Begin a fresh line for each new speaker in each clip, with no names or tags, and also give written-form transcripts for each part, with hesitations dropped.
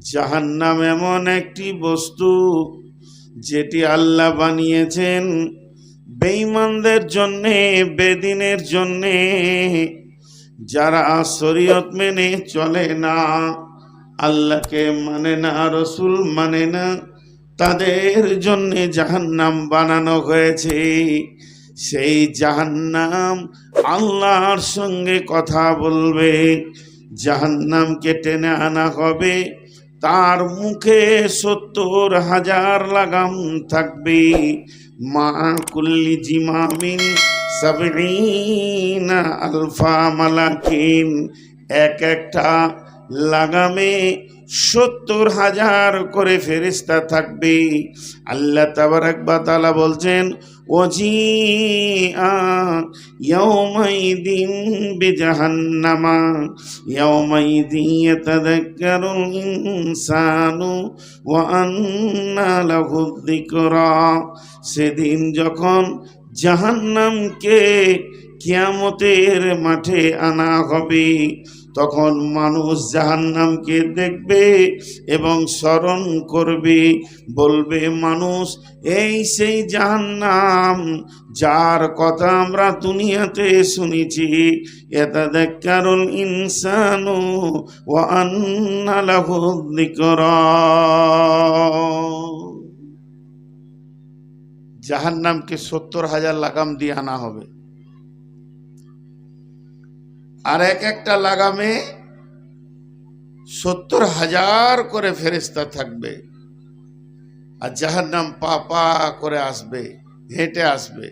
জাহান্নাম এমন একটি বস্তু যেটি আল্লাহ বানিয়েছেন বেঈমানদের জন্যে, বেদিনের জন্যে, যারা শরীয়ত মেনে চলে না, আল্লাহকে মানে না, রসুল মানে না, তাদের জন্যে জাহান্নাম বানানো হয়েছে। সেই জাহান্নাম আল্লাহর সঙ্গে কথা বলবে। জাহান্নামকে টেনে আনা হবে, তার মুখে ৭০,০০০ লাগাম থাকবে। মা কুল্লি জিমামিন সাবঈনা আলফা মালাকিন, এক একটা লাগামে ৭০,০০০ করে ফেরেশতা থাকবে। আল্লাহ তাবারাক ওয়া তাআলা বলছেন, ওয়াজিআ ইয়াউমাইদিন বিজাহান্নামা ইয়াউমাইদিন ইয়াতাযাক্কারুল ইনসানু ওয়া আন্না লাহু যিকরা। সেদিন যখন জাহান্নামকে কিয়ামতের মাঠে আনা হবে, তখন মানুষ জাহান্নামকে দেখবে এবং স্মরণ করবে, বলবে মানুষ, এই সেই জাহান্নাম যার কথা আমরা দুনিয়াতে শুনেছি। ইয়াতাযাক্কারুল ইনসানু ওয়া আন্না লাহু যিকরা। জাহান্নামকে ৭০,০০০ লাগাম দিয়ে আনা হবে, আর এক একটা লাগামে ৭০,০০০ করে ফেরেশতা থাকবে। আর জাহান্নাম পা পা করে আসবে, হেঁটে আসবে।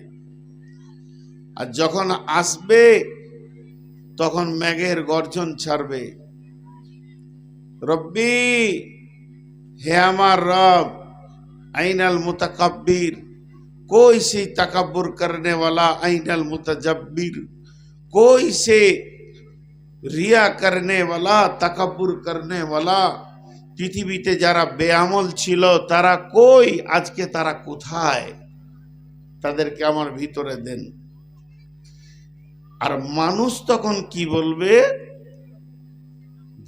আর যখন আসবে তখন মেঘের গর্জন ছাড়বে, রব্বি, হে আমার রব, আইনাল মুতাকাব্বির, कोई से तकब्बुर करने वाला, आइनल मुतजब्बिर, कोई से रिया करने वाला, तकब्बुर करने वाला। পৃথিবীতে যারা বেআমল ছিল তারা কই, আজকে তারা কোথায়? তাদেরকে আমার ভিতরে দেন। আর মানুষ তখন কি বলবে?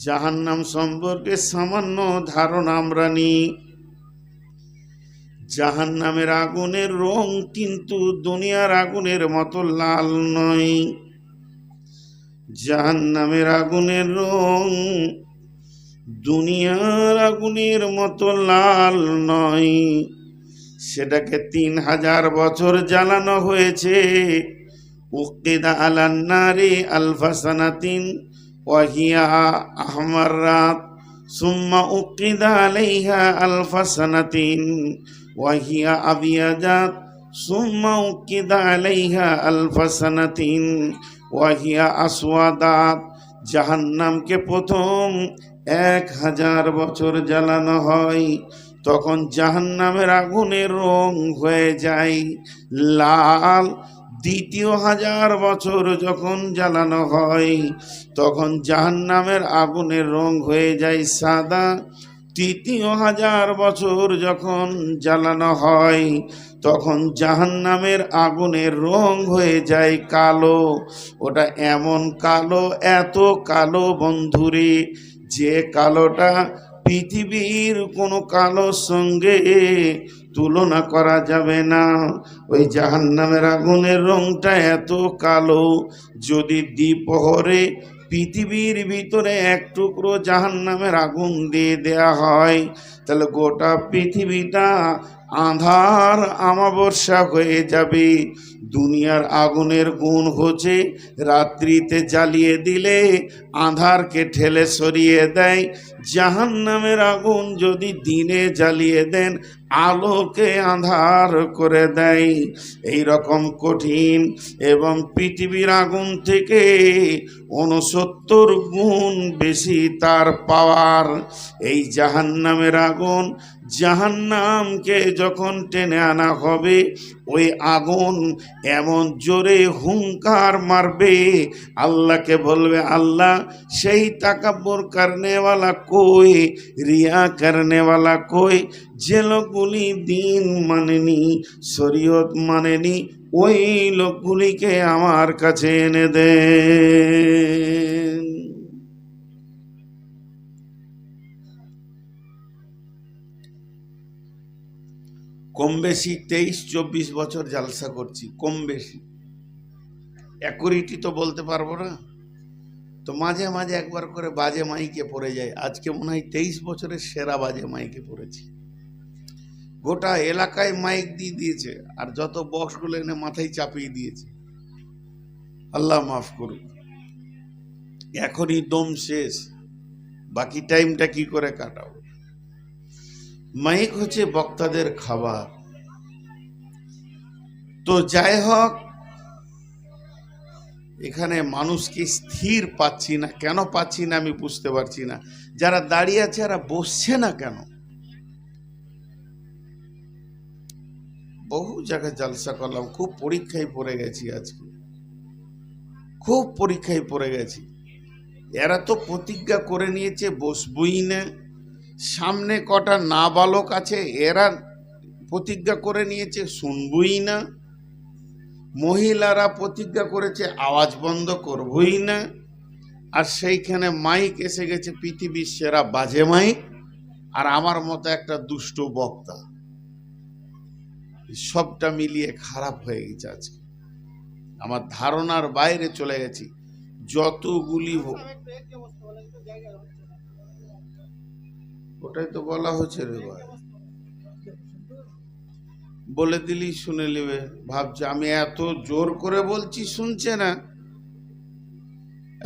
জাহান্নাম সম্পর্কে সামান্য ধারণা আমরা নিই। জাহান্নামের আগুনের রং কিন্তু দুনিয়ার আগুনের মতো লাল নয়। জাহান্নামের আগুনের রং দুনিয়ার আগুনের মতো লাল নয়। সেটাকে ৩,০০০ বছর জ্বালানো হয়েছে। উকিদা আলান নারি আলফা সানাতিন ওয়া হিয়া আহমারাত সুম্মা উকিদা আলাইহা আলফা সানাতিন ওয়া হিয়া আবিয়াজাত সুম্মা উকিদা আলাইহা আলফা সানাতিন ওয়া হিয়া আসওয়াদাত। জাহান্নামকে প্রথম ১,০০০ বছর জ্বালানো হয়, তখন জাহান্নামের আগুনের রং হয়ে যায় লাল। দ্বিতীয় ১,০০০ বছর যখন জ্বালানো হয়, তখন জাহান্নামের আগুনের রং হয়ে যায় সাদা। তৃতীয় ১,০০০ বছর যখন জ্বালানো হয়, তখন জাহান্নামের আগুনের রং হয়ে যায় কালো। ওটা এমন কালো, এত কালো বন্ধুরে, যে কালোটা পৃথিবীর কোনো কালোর সঙ্গে তুলনা করা যাবে না। ওই জাহান্নামের আগুনের রংটা এত কালো, যদি দ্বিপ্রহরে পৃথিবীর ভিতরে এক টুকরো জাহান্নামের আগুন দিয়ে দেয়া হয়, তাহলে গোটা পৃথিবীটা আঁধার আমাবস্যা হয়ে যাবে। দুনিয়ার আগুনের গুণ হচ্ছে রাত্রিতে জ্বালিয়ে দিলে আঁধারকে ঠেলে সরিয়ে দেয়। জাহান্নামের আগুন যদি দিনে জ্বালিয়ে দেন, আলোকে আঁধার করে দেয়। এই রকম কঠিন, এবং পৃথিবীর আগুন থেকে ৬৯ গুণ বেশি তার পাওয়ার। এই জাহান্নামের আগুন, জাহান্নামকে যখন টেনে আনা হবে, ওই আগুন এমন জোরে হুঙ্কার মারবে, আল্লাহকে বলবে, আল্লাহ সেই তাকাব্বুর করনে वाला कोई, রিয়া করনে वाला कोई, যে লোকগুলি দিন মানেনি, শরীয়ত মানেনি, ওই লোকগুলিকে আমার কাছে এনে দেন। কম বেশি 23-24 বছর জালসা করছি, কম বেশি অ্যাকুরেটি তো বলতে পারবো না, তো মাঝে মাঝে একবার করে বাজে মাইকে পড়ে যায়। আজকে মনে হয় 23 বছরের সেরা বাজে মাইকে পড়েছি। গোটা এলাকায় মাইক দিয়ে দিয়েছে, আর যত বক্সগুলো এনে মাথায় চাপিয়ে দিয়েছে। আল্লাহ মাফ করুক। এখনই দম শেষ, বাকি টাইমটা কি করে কাটাবো? মাইক হচ্ছে বক্তাদের খাবার। তো যাই হোক, এখানে মানুষকে স্থির পাচ্ছি না। কেন পাচ্ছি না আমি বুঝতে পারছি না। যারা দাঁড়িয়ে আছে এরা বসছে না কেন? বহু জায়গায় জালসা করলাম, খুব পরীক্ষায় পড়ে গেছি। আজকে খুব পরীক্ষায় পড়ে গেছি। এরা তো প্রতিজ্ঞা করে নিয়েছে বসবই না। সামনে কটা নাবালক আছে, এরা প্রতিজ্ঞা করে নিয়েছে শুনবই না। মহিলারা প্রতিজ্ঞা করেছে আওয়াজ বন্ধ করবই না। আর সেইখানে মাইক এসে গেছে পৃথিবীর সেরা বাজে মাইক, আর আমার মতো একটা দুষ্ট বক্তা। সবটা মিলিয়ে খারাপ হয়ে গেছে। আজকে আমার ধারণার বাইরে চলে গেছি। যতগুলি হোক, ওটাই তো বলা হচ্ছে রে ভাই, বলে দিলি শুনে নেবে। ভাবছে আমি এত জোর করে বলছি শুনছে না।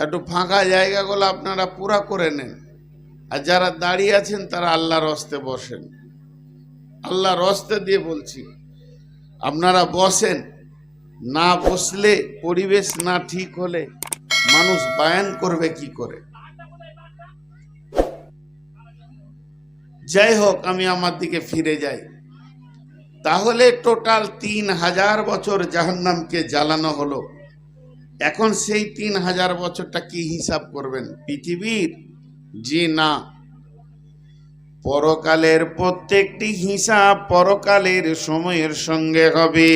একটু ফাঁকা জায়গাগুলো আপনারা পুরা করে নেন, আর যারা দাঁড়িয়ে আছেন তারা আল্লাহর হস্তে বসেন। আল্লাহর হস্তে দিয়ে বলছি, আপনারা বসেন। না বসলে, পরিবেশ না ঠিক হলে মানুষ বায়ান করবে কি করে? যাই হোক, আমি আমার দিকে ফিরে যাই। তাহলে টোটাল 3000 বছর জাহান্নামকে জ্বালানো হলো। এখন সেই 3000 বছরটা কি হিসাব করবেন পৃথিবীর? জি না, পরকালের প্রত্যেকটি হিসাব পরকালের সময়ের সঙ্গে হবে।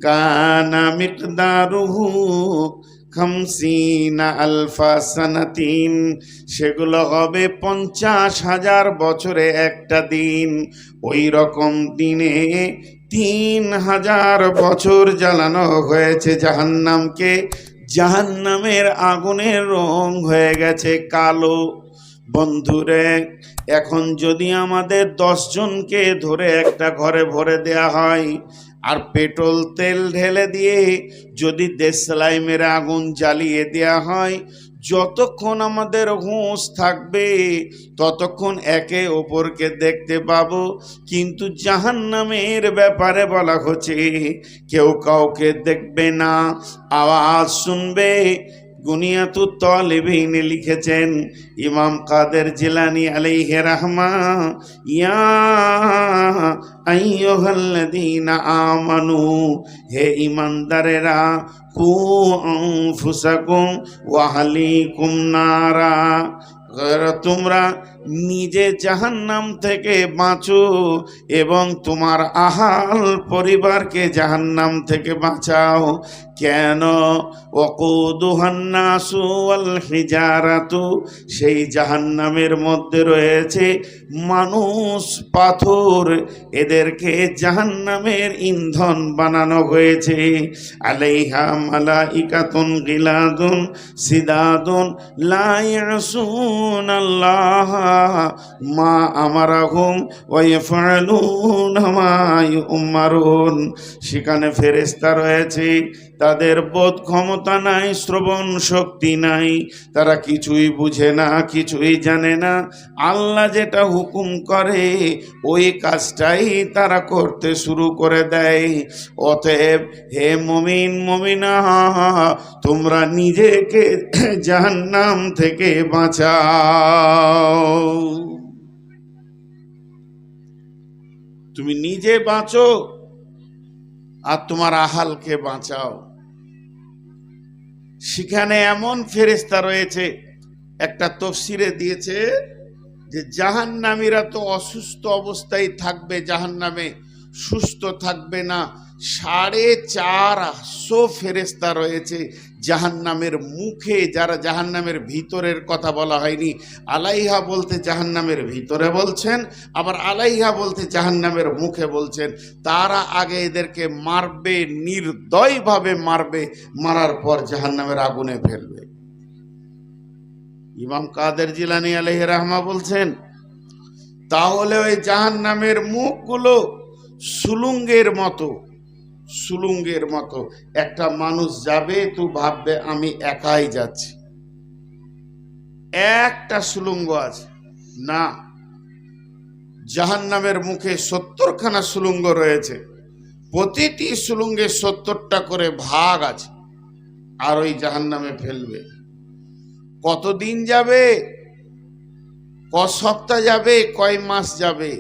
কানা মিকদারুহু 50 আলফা সানাতিন, সেগুলো হবে 50,000 বছরে একটা দিন। ওই রকম দিনে 3000 বছর জ্বালানো হয়েছে জাহান্নামকে। জাহান্নামের আগুনের রং হয়ে গেছে কালো। বন্ধুরে, এখন যদি আমাদের 10 জনকে ধরে একটা ঘরে ভরে দেয়া হয়, আর পেট্রোল তেল ঢেলে দিয়ে যদি দেশলাই মেরে আগুন জ্বালিয়ে দেয়া হয়, যতক্ষণ আমাদের হুঁশ থাকবে ততক্ষণ একে অপরকে দেখতে পাবো। কিন্তু জাহান্নামের ব্যাপারে বলা হচ্ছে কেউ কাউকে দেখবে না, আওয়াজ শুনবে। গুনিয়াতুত তালিবিন লিখেছেন ইমাম কাদের জিলানী আলাইহি রাহমা, ইয়া আইয়ুহাল্লাযীনা আমানু, হে ঈমানদারেরা, কু আনফুসাকুম ওয়া আহলিকুম নারা, তোমরা নিজে জাহান্নাম থেকে বাঁচো এবং তোমার আহাল পরিবারকে জাহান্নাম থেকে বাঁচাও। কেন? ওয়াকুদুহান নাসু ওয়াল হিজারাতু, সেই জাহান্নামের মধ্যে রয়েছে মানুষ, পাথর, এদেরকে জাহান্নামের ইন্ধন বানানো হয়েছে। আলাইহা মালাইকাতুন গিলাদুন সিদাদুন লা ইয়াসুনাল্লাহ মা আমারাহুম ওয়া ইয়াফআলুনা মা ইউমারুন, সেখানে ফেরেশতা রয়েছে, তাদের বোধ ক্ষমতা নাই, শ্রবণ শক্তি নাই, তারা কিছুই বুঝে না, কিছুই জানে না। আল্লাহ যেটা হুকুম করে ওই কাজটাই তারা করতে শুরু করে দেয়। অতএব হে মুমিন মুমিনা, তোমরা নিজেকে জাহান্নাম থেকে বাঁচাও। তুমি নিজে বাঁচো আর তোমার আহালকে বাঁচাও। সেখানে এমন ফেরেশতা রয়েছে, একটা তাফসীরে দিয়েছে যে জাহান্নামীরা তো অসুস্থ অবস্থায় থাকবে, জাহান্নামে সুস্থ থাকবে না। 450 ফেরেশতা রয়েছে জাহান্নামের মুখে, যারা জাহান্নামের ভিতরের কথা বলা হয়নি, আলাইহা বলতে জাহান্নামের ভিতরে বলছেন, আবার আলাইহা বলতে জাহান্নামের মুখে বলছেন। তারা আগে এদেরকে মারবে, নির্দয়ভাবে মারবে, মারার পর জাহান্নামের আগুনে ফেলবে। ইমাম কাদের জিলানী আলাইহি রাহমা বলছেন, তাহলে ওই জাহান্নামের মুখগুলো সুলুঙ্গের মতো, সুলুঙ্গের মতো। একটা মানুষ যাবে তো ভাববে আমি একাই যাচ্ছি, একটা সুলুঙ্গ আছে না, জাহান্নামের মুখে 70খানা সুলুঙ্গ রয়েছে, প্রতিটি সুলুঙ্গে 70টা করে ভাগ আছে, আর ওই জাহান্নামে ফেলবে। কতদিন যাবে, ক সপ্তাহ যাবে, কয় মাস যাবে?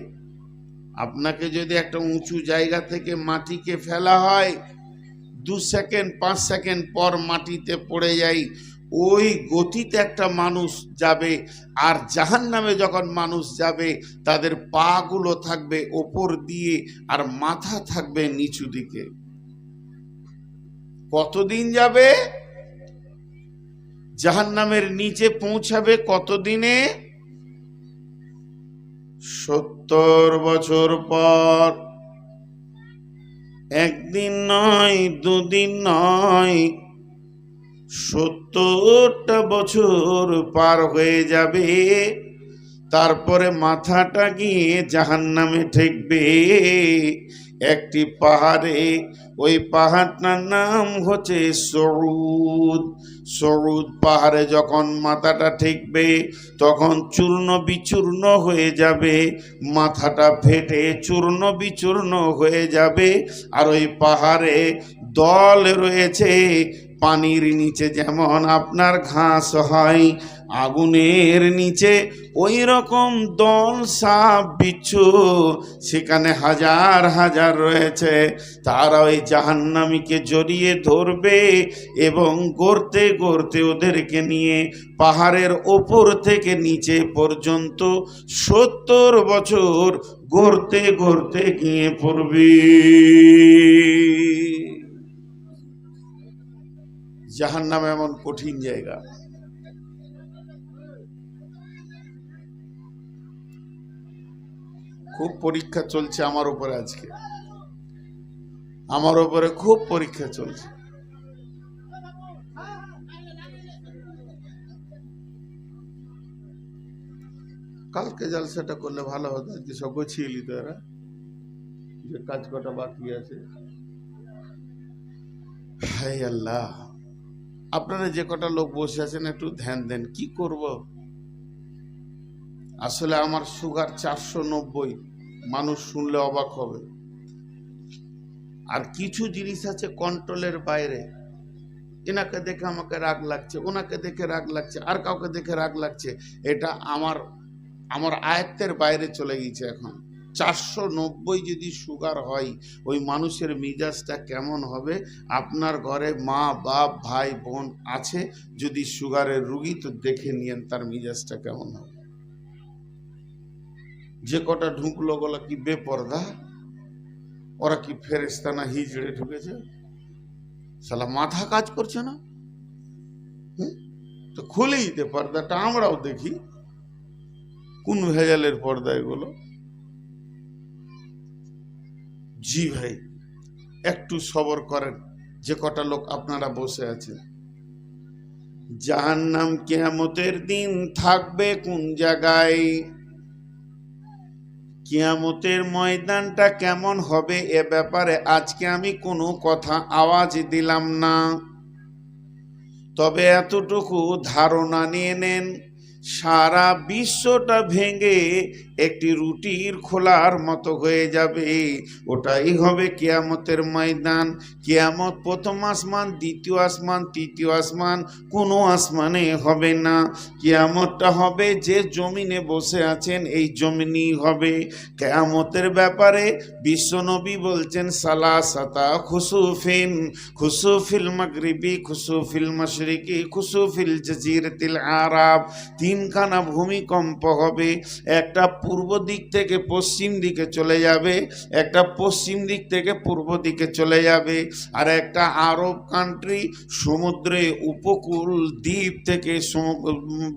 আপনাকে যদি একটা উঁচু জায়গা থেকে মাটিকে ফেলা হয়, 2 সেকেন্ড 5 সেকেন্ড পর মাটিতে পড়ে যাই, ওই গতিতে একটা মানুষ যাবে। আর জাহান্নামে যখন মানুষ যাবে, তাদের পা গুলো থাকবে ওপর দিয়ে আর মাথা থাকবে নিচু দিকে। কতদিন যাবে? জাহান্নামের নিচে পৌঁছাবে কতদিনে? 70 বছর পর। একদিন নয়, দুদিন নয়, 70টা বছর পার হয়ে যাবে। তারপরে মাথাটা গিয়ে জাহান্নামে ঠেকবে একটি পাহাড়ে। ওই পাহাড়টার নাম হচ্ছে সউদ। সউদ পাহাড়ে যখন মাথাটা ঠেকবে, তখন চূর্ণ বিচূর্ণ হয়ে যাবে, মাথাটা ফেটে চূর্ণ বিচূর্ণ হয়ে যাবে। আর ওই পাহাড়ে দল রয়েছে, পানির নিচে যেমন আপনার ঘাস হয়, আগুনের নিচে ওই রকম দল সাপ বিচ্ছু সেখানে হাজার হাজার রয়েছে। তারা ওই জাহান্নামীকে জড়িয়ে ধরবে এবং গড়তে গড়তে ওদেরকে নিয়ে পাহাড়ের ওপর থেকে নিচে পর্যন্ত 70 বছর গড়তে গড়তে গিয়ে পড়বে। জাহান্নাম এমন কঠিন জায়গা। খুব পরীক্ষা চলছে আমার উপরে, আজকে আমার উপরে খুব পরীক্ষা চলছে। কালকে জলসাটা করলে ভালো হতো, আজকে সব গুছিয়ে নিত এরা, যে কাজ কটা বাকি আছে। হায় আল্লাহ, আপনারা যে কটা লোক বসে আছেন একটু ধ্যান দেন। কি করব? আসলে আমার সুগার 490, মানুষ শুনলে অবাক হবে। আর কিছু জিনিস আছে কন্ট্রোলের বাইরে। এনাকে দেখে আমাকে রাগ লাগছে, ওনাকে দেখে রাগ লাগছে, আর কাউকে দেখে রাগ লাগছে। এটা আমার আয়ত্তের বাইরে চলে গেছে। এখন 490 যদি সুগার হয়, ওই মানুষের মিজাজটা কেমন হবে? আপনার ঘরে মা বাপ ভাই বোন আছে যদি সুগারের রুগী, তো দেখে নিয়েন তার মিজাজটা কেমন হবে। যে কটা ঢুকলো গলা কি বেপরদা, ওরা কি ফেরেশতা না হিজড়ে ঢুকেছে? শালা মাথা কাজ করছে না, তো খুলেই দিতে পর্দাটা, আমরাও দেখি কোন ভেজালের পর্দা এগুলো। জি ভাই, একটু সবর করেন। যে কটা লোক আপনারা বসে আছেন, জাহান্নাম কিয়ামতের দিন থাকবে কোন জায়গায়, কিয়ামতের ময়দানটা কেমন হবে, এ ব্যাপারে আজকে আমি কোনো কথা আওয়াজ দিলাম না। তবে এতটুকু ধারণা নিয়ে নেন, সারা বিশ্বটা ভেঙে একটি রুটির খোলার মতো হয়ে যাবে। ওটাই হবে কিয়ামতের ময়দান। কিয়ামত প্রথম আসমান, দ্বিতীয় আসমান, তৃতীয় আসমান, কোনো আসমানে হবে না। কিয়ামতটা হবে যে জমিনে বসে আছেন এই জমিনই হবে। কিয়ামতের ব্যাপারে বিশ্বনবী বলছেন সালাসাতা খুসুফিন, খুসুফিল মাগরিবি, খুসুফিল মাশরিকি, খুসুফিল জাজিরাতিল আরব। 3 তিনখানা ভূমিকম্প হবে, একটা পূর্ব দিক থেকে পশ্চিম দিকে চলে যাবে, একটা পশ্চিম দিক থেকে পূর্ব দিকে চলে যাবে, আর একটা আরব কান্ট্রি সমুদ্রে উপকূল দ্বীপ থেকে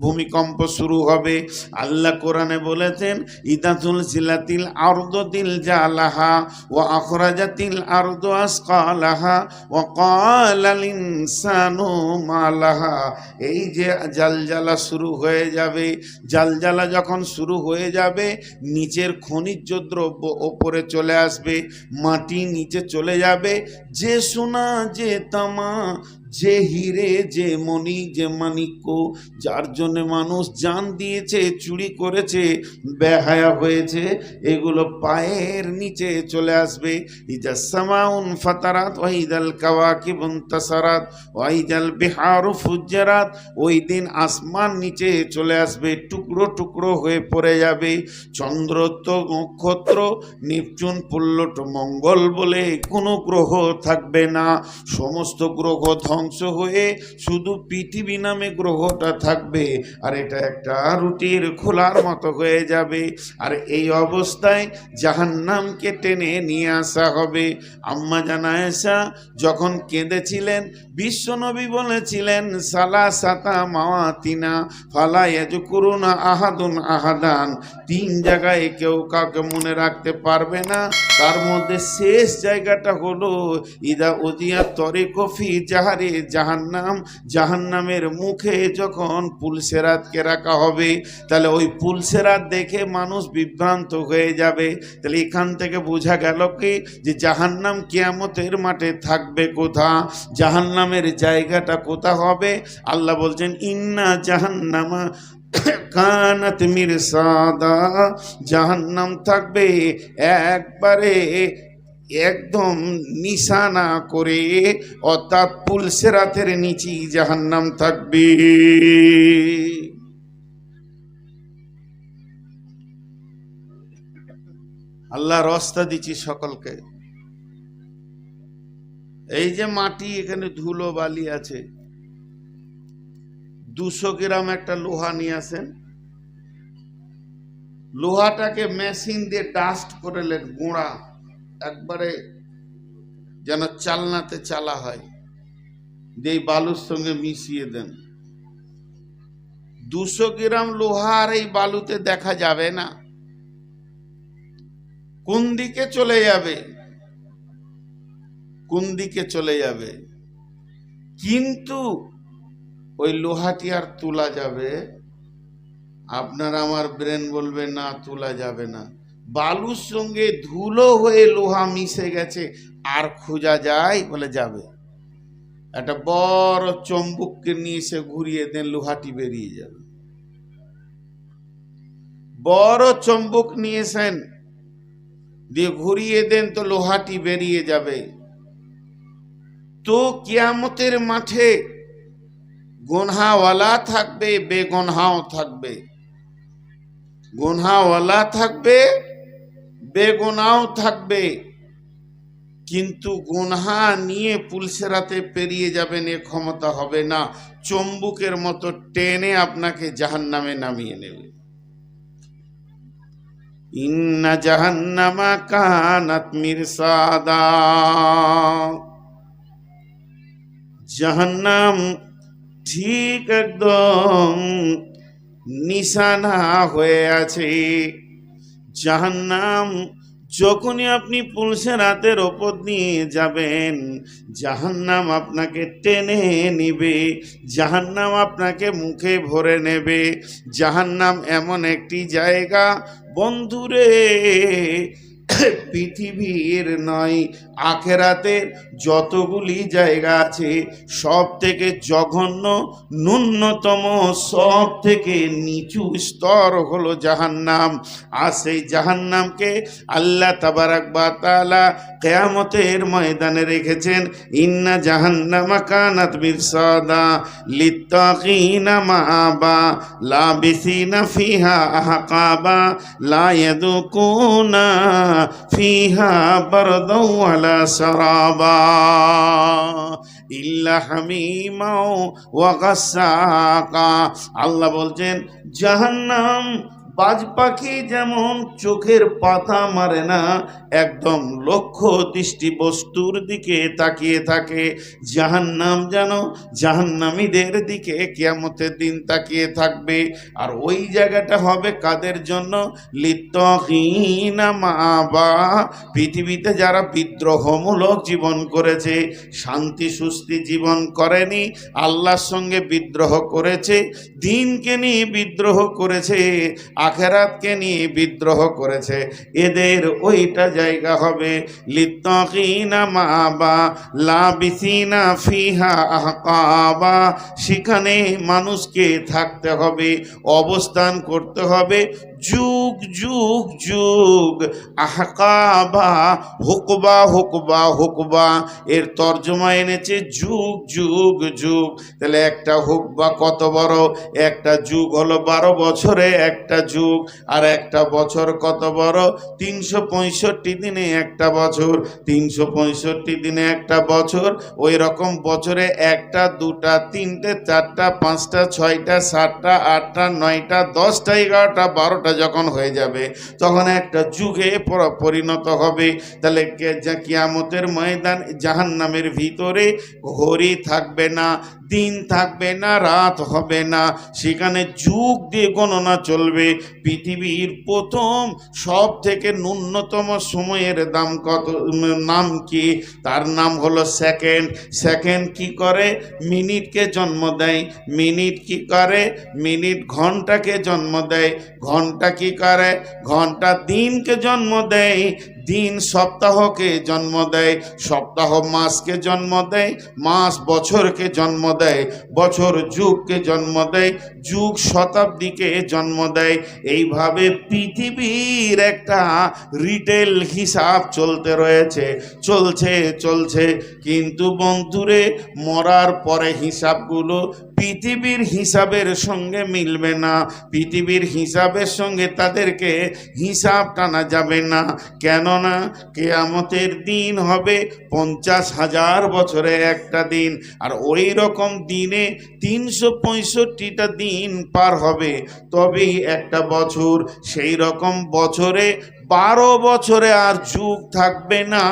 ভূমিকম্প শুরু হবে। আল্লাহ কোরআনে বলেছেন ইদাতুল জিলাতিল আরদু জিলজালাহা ওয়া আখরাজাতিল আরদু আসকালাহা ওয়া ক্বালাল ইনসানু মা লাহা। এই যে জালজালা শুরু হয়ে যাবে, জালজালা যখন শুরু হয়ে যাবে নিচের খনিজ দ্রব্য ওপরে চলে আসবে, মাটি নিচে চলে যাবে, যে সোনা যে তামা যে হিরে যে মণি যে মানিক্য যার জন্য মানুষ জান দিয়েছে চুরি করেছে বেহায়া হয়েছে এগুলো পায়ের নিচে চলে আসবে। ইজা সামাউন ফাতারাত ওয়া ইদাল কাওয়াকিবুন তাসারাত ওয়া ইদাল বিহারু ফুজ্জারাত, ওই দিন আসমান নিচে চলে আসবে, টুকরো টুকরো হয়ে পড়ে যাবে। চন্দ্র তো নক্ষত্র নেপচুন প্লুট মঙ্গল বলে কোনো গ্রহ থাকবে না, সমস্ত গ্রহ ধ্বংস হয়ে শুধু পৃথিবী নামে গ্রহটা থাকবে, আর এটা একটা রুটির খোলার মতো হয়ে যাবে। আর এই অবস্থায় জাহান্নামকে টেনে নিয়ে আসা হবে। আম্মা জান আয়েশা যখন কেঁদেছিলেন, বিশ্বনবী বলেছিলেন সালাসাতা মাওয়াতিনা ফালা ইয়াযকুরুনা আহাদুন আহাদান, তিন জায়গায় কেউ কাউকে মনে রাখতে পারবে না, তার মধ্যে শেষ জায়গাটা হলো ইদা উদিয়া তরিকু ফি জাহারি জাহান্নাম, জাহান্নামের মুখে যখন পুলসেরাতকে রাখা হবে, তাহলে ওই পুলসেরাত দেখে মানুষ বিভ্রান্ত হয়ে যাবে। তাহলে এখান থেকে বোঝা গেল কি যে জাহান্নাম কিয়ামতের মাঠে থাকবে কোথা, জাহান্নামের জায়গাটা কোথা হবে। আল্লাহ বলছেন ইন্না জাহান্নামা কানাত মিরসাদা, জাহান্নাম থাকবে একবারে একদম নিশানা করে, অর্থাৎ পুলসেরাতের নিচে জাহান্নাম থাকবে। আল্লাহ রাস্তা দিচ্ছি সকলকে। এই যে মাটি এখানে ধুলো বালি আছে, 200 গ্রাম একটা লোহা নিয়ে আসেন, লোহাটাকে মেশিন দিয়ে ডাস্ট করে নেন, গুঁড়া একবারে যেন চালনাতে চালা হয়, দিয়ে বালুর সঙ্গে মিশিয়ে দেন। 200 গ্রাম লোহা আর এই বালুতে দেখা যাবে না, কোন দিকে চলে যাবে, কোন দিকে চলে যাবে। কিন্তু ওই লোহাটি আর তোলা যাবে, আপনার আমার ব্রেন বলবে না তোলা যাবে না, বালুর সঙ্গে ধুলো হয়ে লোহা মিশে গেছে, আর খোঁজা যায় বলে যাবে। একটা বড় চম্বুককে নিয়ে এসে ঘুরিয়ে দেন, লোহাটি বেরিয়ে যাবে। বড় চম্বুক নিয়েছেন, দিয়ে ঘুরিয়ে দেন তো লোহাটি বেরিয়ে যাবে। তো কিয়ামতের মাঠে গুনহাওয়ালা থাকবে, বেগুনহাও থাকবে, গুনহাওয়ালা থাকবে, বেগুনাও থাকবে, কিন্তু গুনহা নিয়ে পুলসেরাতে পেরিয়ে যাবেন এ ক্ষমতা হবে না, চম্বুকের মতো টেনে আপনাকে জাহান্নামে নামিয়ে নেবে। ইন্না জাহান্নামা কানাত মিরসাদা, জাহান্নাম ঠিক একদম নিশানা হয়ে আছে। জাহান্নাম যখনই আপনি পুলসেরাতের ওপর দিয়ে যাবেন, জাহান্নাম আপনাকে টেনে নিবে, জাহান্নাম আপনাকে মুখে ভরে নেবে। জাহান্নাম এমন একটি জায়গা বন্ধুরে, পৃথিবীর নয় আখেরাতের যতগুলি জায়গা আছে সব থেকে জঘন্য, ন্যূনতম, সব থেকে নিচু স্তর হলো জাহান্নাম। আর সেই জাহান্নামকে আল্লাহ তাবারাক ওয়া তাআলা কিয়ামতের ময়দানে রেখেছেন। ইন্না জাহান্নামা কানাত মিরসাদা লিত্তাকিনা মাআবা লাবিসিনা ফিহা আহকাবা লা ইয়াযুকুনা ফিহা বারদাও ওয়ালা সারাবা ইল্লা হামিমা ওয়া গাসসাকা। আল্লাহ বলছেন জাহান্নাম বাজ পাখি যেমন চোখের পাতা মারে না, একদম লক্ষ্য দৃষ্টি বস্তুর দিকে তাকিয়ে থাকে, জাহান্নাম যেন জাহান্নামীদের দিকে কিয়ামতের দিন তাকিয়ে থাকবে। আর ওই জায়গাটা হবে কাদের জন্য? লিত্তাগিনা মাআবা, পৃথিবীতে যারা বিদ্রোহমূলক জীবন করেছে, শান্তি সুস্থি জীবন করেনি, আল্লাহর সঙ্গে বিদ্রোহ করেছে, দিনকে নিয়ে বিদ্রোহ করেছে, আখেরাতকে নিয়ে বিদ্রোহ করেছে, এদের ওইটা জায়গা হবে লিত্তাগিনা মাআবা লাবিসিনা ফিহা আহকাবা। সেখানে মানুষকে থাকতে হবে, অবস্থান করতে হবে যুগ যুগ যুগ। আহকাবা হুকবা হুকবা হুকবা, এর তর্জমা এনেছে যুগ যুগ যুগ। তাহলে একটা হুকবা কত বড়? একটা যুগ হলো 12 বছরে একটা যুগ, আর একটা বছর কত বড়? 365 দিনে একটা বছর, 365 দিনে একটা বছর। ওই রকম বছরে একটা, দুটা, তিনটে, চারটা, পাঁচটা, ছয়টা, সাতটা, আটটা, নয়টা, 10টা, 11টা, 12টা যখন হয়ে যাবে তখন একটা যুগে পরিণত হবে। তাহলে কিয়ামতের ময়দান জাহান্নামের ভিতরে ঘড়ি থাকবে না, দিন থাকবে না, রাত হবে না, সেখানে যুগ দিয়ে গণনা চলবে। পৃথিবীর প্রথম সব থেকে ন্যূনতম সময়ের দাম কত? নাম কি? তার নাম হলো সেকেন্ড। সেকেন্ড কি করে? মিনিটকে জন্ম দেয়। মিনিট কি করে? মিনিট ঘন্টাকে জন্ম দেয়। ঘন্টা কি করে? ঘন্টা দিনকে জন্ম দেয়। দিন সপ্তাহকে জন্ম দেয়। সপ্তাহ মাসকে জন্ম দেয়। মাস বছরকে জন্ম দেয়। বছর যুগকে জন্ম দেয়। যুগ শতাব্দীকে জন্ম দেয়। এইভাবে পৃথিবীর একটা রিটেল হিসাব চলতে রয়েছে, চলছে চলছে। কিন্তু বন্ধুরে, মরার পরে হিসাবগুলো পৃথিবীর হিসাবের সঙ্গে মিলবে না। পৃথিবীর হিসাবের সঙ্গে তাদেরকে হিসাব টানা যাবে না। কেননা কিয়ামতের দিন হবে 50,000 বছরে একটা দিন, আর ওই রকম দিনে 365টা দিন পার হবে তবেই একটা বছর। সেই রকম বছরে 12 বছরে আর যুগ থাকবে না।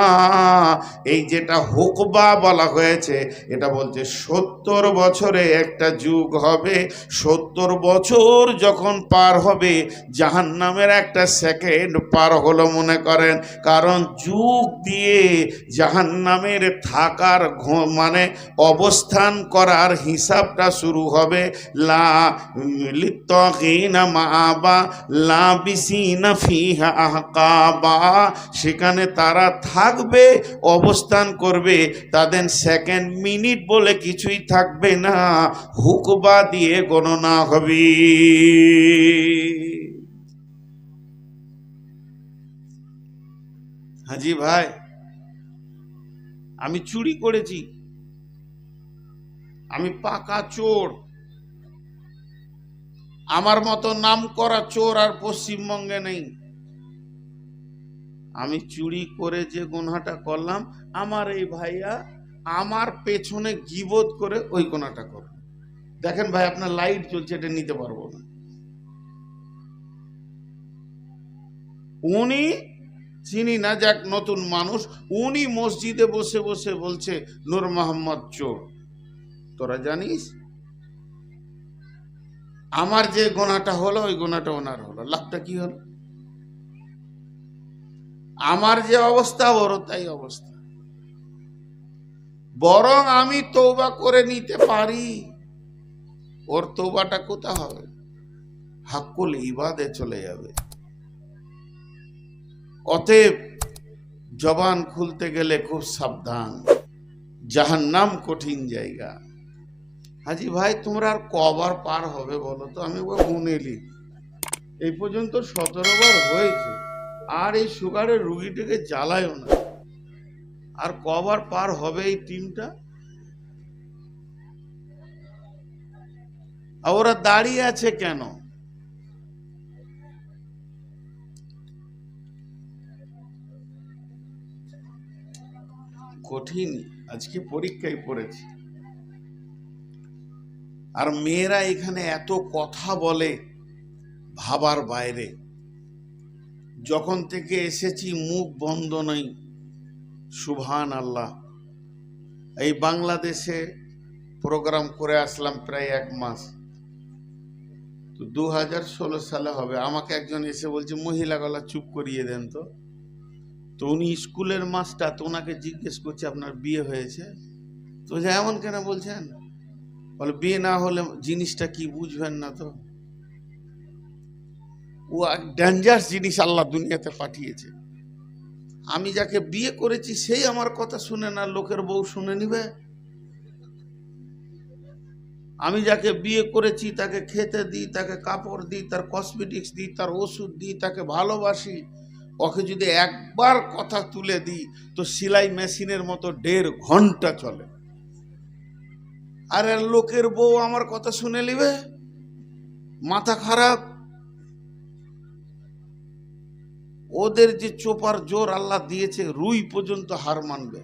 এই যেটা হুকবা বলা হয়েছে, এটা বলছে 70 বছরে একটা যুগ হবে। 70 বছর যখন পার হবে, জাহান্নামের একটা সেকেন্ড পার হলো মনে করেন। কারণ যুগ দিয়ে জাহান্নামের থাকার মানে অবস্থান করার হিসাবটা শুরু হবে। লিত্তাগিনা মাআবা লাবিসিনা ফিহা আহকাবা, সেখানে তারা থাকবে, অবস্থান করবে। তাদের সেকেন্ড মিনিট বলে কিছুই থাকবে না, হুকবা দিয়ে গণনা হবে। হাজি ভাই, আমি চুরি করেছি, আমি পাকা চোর, আমার মতো নাম করা চোর আর পশ্চিমবঙ্গে নেই। আমি চুরি করে যে গুনাহটা করলাম, আমার এই ভাইয়া আমার পেছনে গীবত করে ওই গুনাহটা করল। দেখেন ভাই, আপনার লাইট জ্বলছে, এটা নিতে পারবো না। উনি চিনি না, যাক নতুন মানুষ, উনি মসজিদে বসে বসে বলছে নূর মোহাম্মদ চোর। তোরা জানিস আমার যে গোনাটা হলো ওই গোনাটা ওনার হলো, লাভটা কি হলো? আমার যে অবস্থা ওরও তাই অবস্থা। বরং আমি তওবা করে নিতে পারি, ওর তওবাটা কোথা হবে? হাক্কুল ইবাদে চলে যাবে। অতএব জবান খুলতে গেলে খুব সাবধান, জাহান্নাম কঠিন জায়গা। হাজি ভাই, তোমরা আর কবার পার হবে বলো তো? আমি গুনেলি এই পর্যন্ত 17 বার হয়েছে। আর এই সুগারের রুগীটাকে জ্বালায়ও না। আর কবার পার হবে এই টিমটা? আর ওরা দাঁড়িয়ে আছে কেন? কঠিন, আজকে পরীক্ষায় পড়েছি। আর মেয়েরা এখানে এত কথা বলে ভাবার বাইরে। যখন থেকে এসেছি মুখ বন্ধ নেই। সুবহান আল্লাহ। এই বাংলাদেশে প্রোগ্রাম করে আসলাম প্রায় 1 মাস। তো 2016 সালে হবে। আমাকে একজন এসে বলছে, মহিলা গলা চুপ করিয়ে দেন তো। তো উনি স্কুলের মাস্টার, তো ওনাকে জিজ্ঞেস করছে আপনার বিয়ে হয়েছে? তো যে এমন কেন বলছেন? বলে বিয়ে না হলে জিনিসটা কি বুঝবেন না তো। ও এক ডেঞ্জারাস জিনিস আল্লাহ দুনিয়াতে পাঠিয়েছে। আমি যাকে বিয়ে করেছি সেই আমার কথা শুনে না, লোকের বউ শুনে নিবে? আমি যাকে বিয়ে করেছি তাকে খেতে দিই, তাকে কাপড় দিই, তার কসমেটিক্স দিই, তার ওষুধ দিই, তাকে ভালোবাসি। ওকে যদি একবার কথা তুলে দিই তো সেলাই মেশিনের মতো 1.5 ঘন্টা চলে। আরে লোকের বউ আমার কথা শুনে নিবে? মাথা খারাপ। ওদের যে চোপার জোর আল্লাহ দিয়েছে, রুই পর্যন্ত হার মানবে।